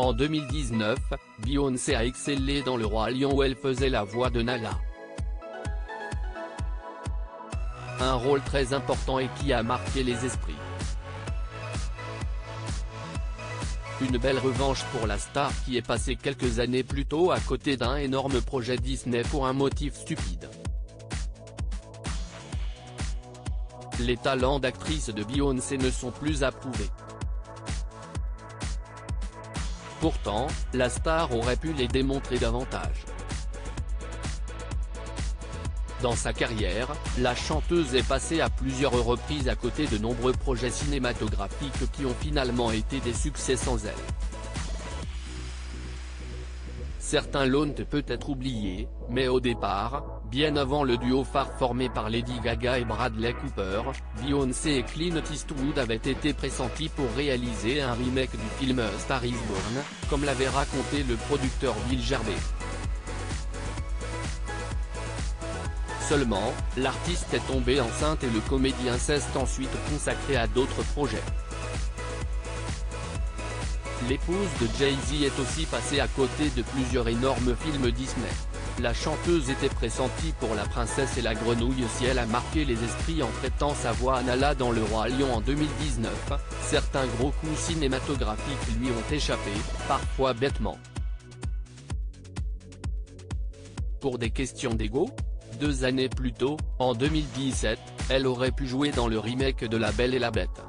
En 2019, Beyoncé a excellé dans Le Roi Lion où elle faisait la voix de Nala. Un rôle très important et qui a marqué les esprits. Une belle revanche pour la star qui est passée quelques années plus tôt à côté d'un énorme projet Disney pour un motif stupide. Les talents d'actrice de Beyoncé ne sont plus approuvés. Pourtant, la star aurait pu les démontrer davantage. Dans sa carrière, la chanteuse est passée à plusieurs reprises à côté de nombreux projets cinématographiques qui ont finalement été des succès sans elle. Certains l'ont peut-être oublié, mais au départ, bien avant le duo phare formé par Lady Gaga et Bradley Cooper, Beyoncé et Clint Eastwood avaient été pressentis pour réaliser un remake du film Star is Born, comme l'avait raconté le producteur Bill Gerbet. Seulement, l'artiste est tombée enceinte et le comédien s'est ensuite consacré à d'autres projets. L'épouse de Jay-Z est aussi passée à côté de plusieurs énormes films Disney. La chanteuse était pressentie pour La Princesse et la Grenouille si elle a marqué les esprits en prêtant sa voix à Nala dans Le Roi Lion en 2019, certains gros coups cinématographiques lui ont échappé, parfois bêtement. Pour des questions d'ego ? 2 années plus tôt, en 2017, elle aurait pu jouer dans le remake de La Belle et la Bête.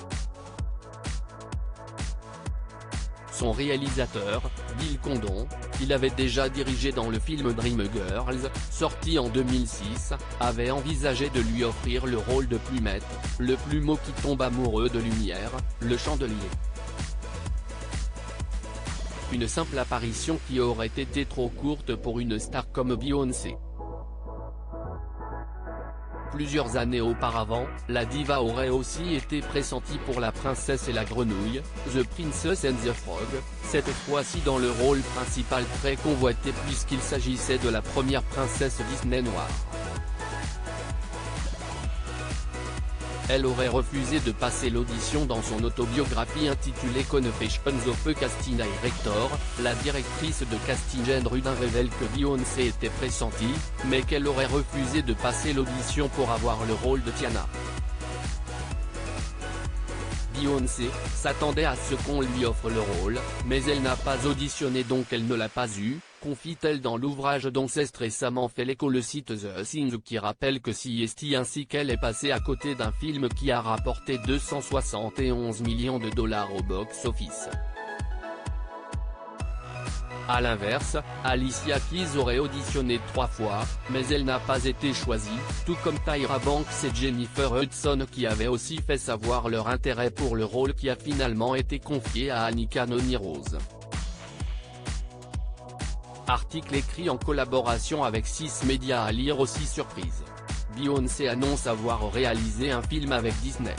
Son réalisateur, Bill Condon, qu'il avait déjà dirigé dans le film Dreamgirls, sorti en 2006, avait envisagé de lui offrir le rôle de Plumette, le plumeau qui tombe amoureux de lumière, le chandelier. Une simple apparition qui aurait été trop courte pour une star comme Beyoncé. Plusieurs années auparavant, la diva aurait aussi été pressentie pour La Princesse et la Grenouille, The Princess and the Frog, cette fois-ci dans le rôle principal très convoité puisqu'il s'agissait de la première princesse Disney noire. Elle aurait refusé de passer l'audition dans son autobiographie intitulée Confessions of a Casting Director. La directrice de casting Jen Rudin révèle que Beyoncé était pressentie, mais qu'elle aurait refusé de passer l'audition pour avoir le rôle de Tiana. Beyoncé s'attendait à ce qu'on lui offre le rôle, mais elle n'a pas auditionné donc elle ne l'a pas eu, confie-t-elle dans l'ouvrage dont s'est récemment fait l'écho le site The Thing qui rappelle que CST ainsi qu'elle est passée à côté d'un film qui a rapporté 271 millions de dollars au box-office. A l'inverse, Alicia Keys aurait auditionné 3 fois, mais elle n'a pas été choisie, tout comme Tyra Banks et Jennifer Hudson qui avaient aussi fait savoir leur intérêt pour le rôle qui a finalement été confié à Anika Noni Rose. Article écrit en collaboration avec 6 médias à lire aussi surprise. Beyoncé annonce avoir réalisé un film avec Disney.